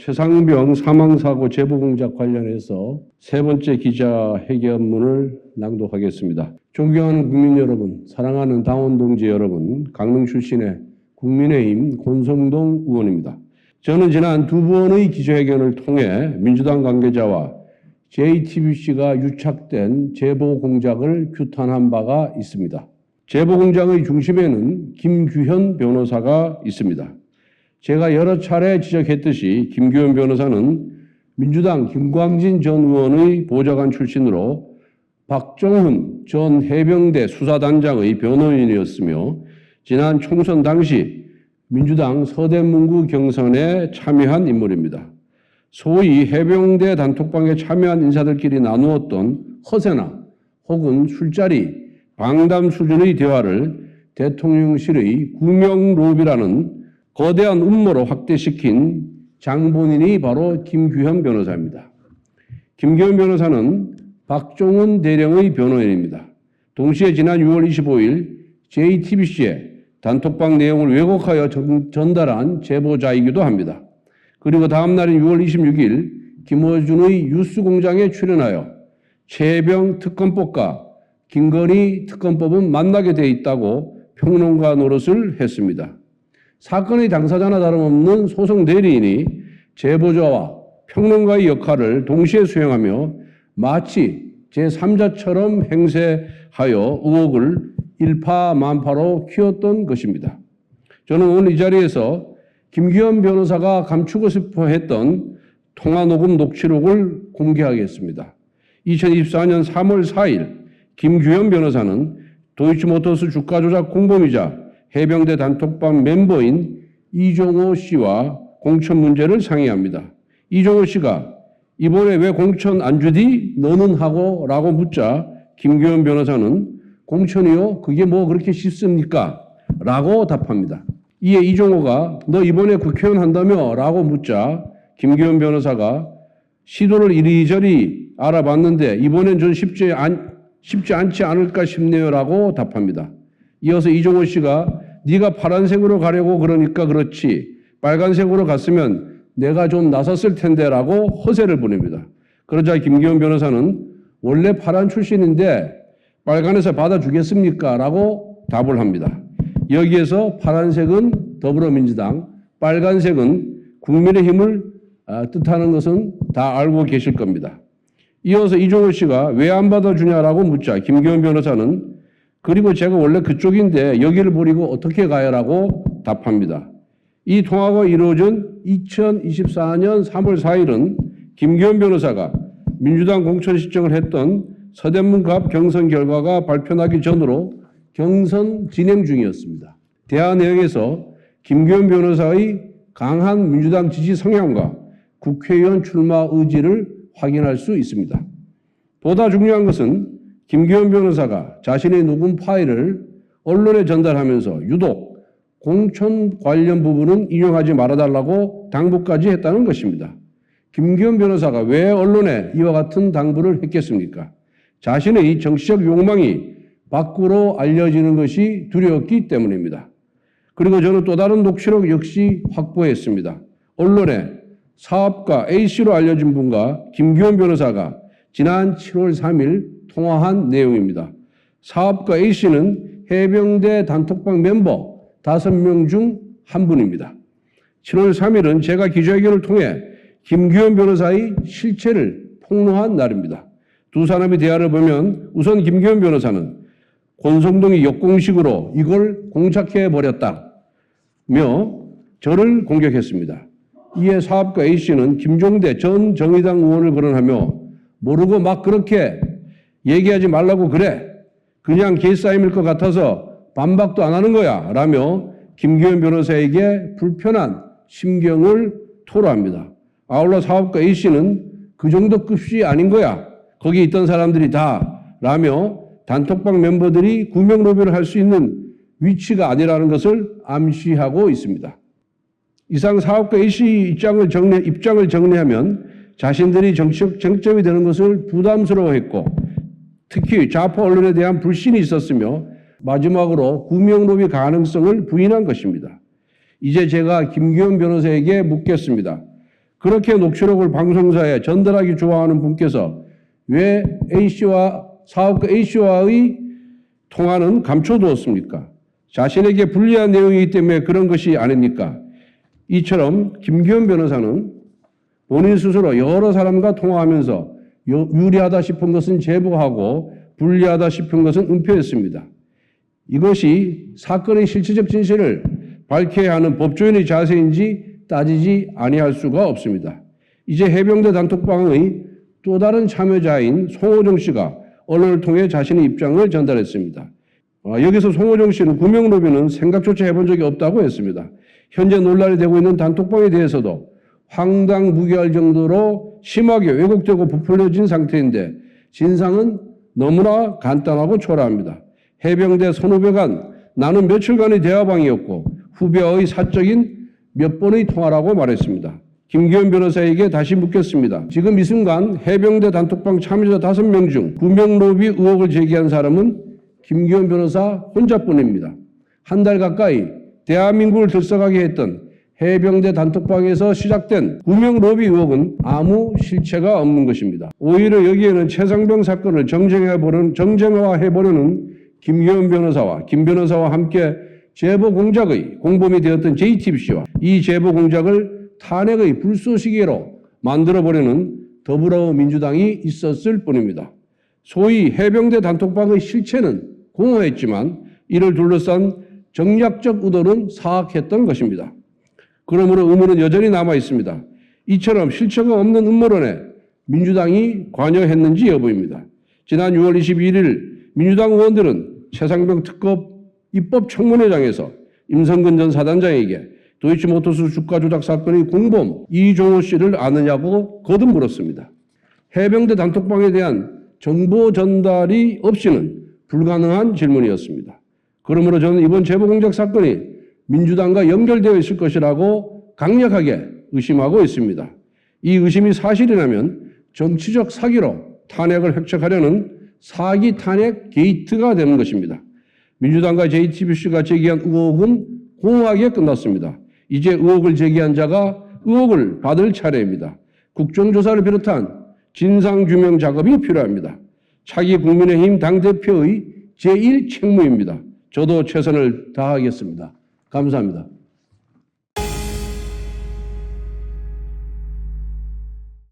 최상병 사망사고 제보공작 관련해서 세 번째 기자회견문을 낭독하겠습니다. 존경하는 국민 여러분, 사랑하는 당원 동지 여러분, 강릉 출신의 국민의힘 권성동 의원입니다. 저는 지난 두 번의 기자회견을 통해 민주당 관계자와 JTBC가 유착된 제보공작을 규탄한 바가 있습니다. 제보공작의 중심에는 김규현 변호사가 있습니다. 제가 여러 차례 지적했듯이 김규현 변호사는 민주당 김광진 전 의원의 보좌관 출신으로 박정훈 전 해병대 수사단장의 변호인이었으며 지난 총선 당시 민주당 서대문구 경선에 참여한 인물입니다. 소위 해병대 단톡방에 참여한 인사들끼리 나누었던 허세나 혹은 술자리, 방담 수준의 대화를 대통령실의 구명로비라는 거대한 음모로 확대시킨 장본인이 바로 김규현 변호사입니다. 김규현 변호사는 박종훈 대령의 변호인입니다. 동시에 지난 6월 25일 JTBC에 단톡방 내용을 왜곡하여 전달한 제보자이기도 합니다. 그리고 다음 날인 6월 26일 김어준의 뉴스공장에 출연하여 최혜병 특검법과 김건희 특검법은 만나게 돼 있다고 평론가 노릇을 했습니다. 사건의 당사자나 다름없는 소송 대리인이 제보자와 평론가의 역할을 동시에 수행하며 마치 제3자처럼 행세하여 의혹을 일파만파로 키웠던 것입니다. 저는 오늘 이 자리에서 김규현 변호사가 감추고 싶어 했던 통화녹음 녹취록을 공개하겠습니다. 2024년 3월 4일 김규현 변호사는 도이치모터스 주가 조작 공범이자 해병대 단톡방 멤버인 이종호 씨와 공천 문제를 상의합니다. 이종호 씨가 이번에 왜 공천 안 주디? 너는 하고? 라고 묻자 김규현 변호사는 공천이요? 그게 뭐 그렇게 쉽습니까? 라고 답합니다. 이에 이종호가 너 이번에 국회의원 한다며? 라고 묻자 김규현 변호사가 시도를 이리저리 알아봤는데 이번엔 좀 쉽지 않지 않을까 싶네요. 라고 답합니다. 이어서 이종호 씨가 네가 파란색으로 가려고 그러니까 그렇지 빨간색으로 갔으면 내가 좀 나섰을 텐데 라고 허세를 부립니다. 그러자 김규현 변호사는 원래 파란 출신인데 빨간에서 받아주겠습니까? 라고 답을 합니다. 여기에서 파란색은 더불어민주당, 빨간색은 국민의힘을 뜻하는 것은 다 알고 계실 겁니다. 이어서 이종호 씨가 왜 안 받아주냐라고 묻자 김규현 변호사는 그리고 제가 원래 그쪽인데 여기를 버리고 어떻게 가요라고 답합니다. 이 통화가 이루어진 2024년 3월 4일은 김규현 변호사가 민주당 공천 신청을 했던 서대문구 앞 경선 결과가 발표나기 전으로 경선 진행 중이었습니다. 대화 내용에서 김규현 변호사의 강한 민주당 지지 성향과 국회의원 출마 의지를 확인할 수 있습니다. 보다 중요한 것은 김규현 변호사가 자신의 녹음 파일을 언론에 전달하면서 유독 공천 관련 부분은 인용하지 말아달라고 당부까지 했다는 것입니다. 김규현 변호사가 왜 언론에 이와 같은 당부를 했겠습니까? 자신의 정치적 욕망이 밖으로 알려지는 것이 두려웠기 때문입니다. 그리고 저는 또 다른 녹취록 역시 확보했습니다. 언론에 사업가 A씨로 알려진 분과 김규현 변호사가 지난 7월 3일 통화한 내용입니다. 사업가 A씨는 해병대 단톡방 멤버 5명 중 한 분입니다. 7월 3일은 제가 기자회견을 통해 김규현 변호사의 실체를 폭로한 날입니다. 두 사람의 대화를 보면 우선 김규현 변호사는 권성동이 역공식으로 이걸 공작해버렸다며 저를 공격했습니다. 이에 사업가 A씨는 김종대 전 정의당 의원을 거론하며 모르고 막 그렇게 얘기하지 말라고 그래. 그냥 개싸임일 것 같아서 반박도 안 하는 거야. 라며 김규현 변호사에게 불편한 심경을 토로합니다. 아울러 사업가 A씨는 그 정도 급이 아닌 거야. 거기 있던 사람들이 다. 라며 단톡방 멤버들이 구명로비를 할 수 있는 위치가 아니라는 것을 암시하고 있습니다. 이상 사업가 A씨 입장을 정리하면 자신들이 정치적 쟁점이 되는 것을 부담스러워했고 특히 좌파 언론에 대한 불신이 있었으며 마지막으로 구명로비 가능성을 부인한 것입니다. 이제 제가 김규현 변호사에게 묻겠습니다. 그렇게 녹취록을 방송사에 전달하기 좋아하는 분께서 왜 사업가 A씨와의 통화는 감춰두었습니까? 자신에게 불리한 내용이기 때문에 그런 것이 아닙니까? 이처럼 김기현 변호사는 본인 스스로 여러 사람과 통화하면서 유리하다 싶은 것은 제보하고 불리하다 싶은 것은 은폐했습니다. 이것이 사건의 실체적 진실을 밝혀야 하는 법조인의 자세인지 따지지 아니할 수가 없습니다. 이제 해병대 단톡방의 또 다른 참여자인 송호정 씨가 언론을 통해 자신의 입장을 전달했습니다. 여기서 송호정 씨는 구명로비는 생각조차 해본 적이 없다고 했습니다. 현재 논란이 되고 있는 단톡방에 대해서도 황당무계할 정도로 심하게 왜곡되고 부풀려진 상태인데 진상은 너무나 간단하고 초라합니다. 해병대 선후배 간 나는 며칠간의 대화방이었고 후배와의 사적인 몇 번의 통화라고 말했습니다. 김기현 변호사에게 다시 묻겠습니다. 지금 이 순간 해병대 단톡방 참여자 5명 중 구명로비 의혹을 제기한 사람은 김기현 변호사 혼자뿐입니다. 한 달 가까이 대한민국을 들썩하게 했던 해병대 단톡방에서 시작된 구명로비 의혹은 아무 실체가 없는 것입니다. 오히려 여기에는 최상병 사건을 정쟁화해보려는 김기현 변호사와 김 변호사와 함께 제보 공작의 공범이 되었던 JTBC와 이 제보 공작을 탄핵의 불쏘시개로 만들어보려는 더불어민주당이 있었을 뿐입니다. 소위 해병대 단톡방의 실체는 공허했지만 이를 둘러싼 정략적 의도는 사악했던 것입니다. 그러므로 의문은 여전히 남아 있습니다. 이처럼 실체가 없는 음모론에 민주당이 관여했는지 여부입니다. 지난 6월 21일 민주당 의원들은 최상병 특검 입법청문회장에서 임성근 전 사단장에게 도이치모터스 주가 조작 사건의 공범 이종호 씨를 아느냐고 거듭 물었습니다. 해병대 단톡방에 대한 정보 전달이 없이는 불가능한 질문이었습니다. 그러므로 저는 이번 제보 공작 사건이 민주당과 연결되어 있을 것이라고 강력하게 의심하고 있습니다. 이 의심이 사실이라면 정치적 사기로 탄핵을 획책하려는 사기 탄핵 게이트가 되는 것입니다. 민주당과 JTBC가 제기한 의혹은 공허하게 끝났습니다. 이제 의혹을 제기한 자가 의혹을 받을 차례입니다. 국정조사를 비롯한 진상규명 작업이 필요합니다. 차기 국민의힘 당대표의 제1책무입니다. 저도 최선을 다하겠습니다. 감사합니다.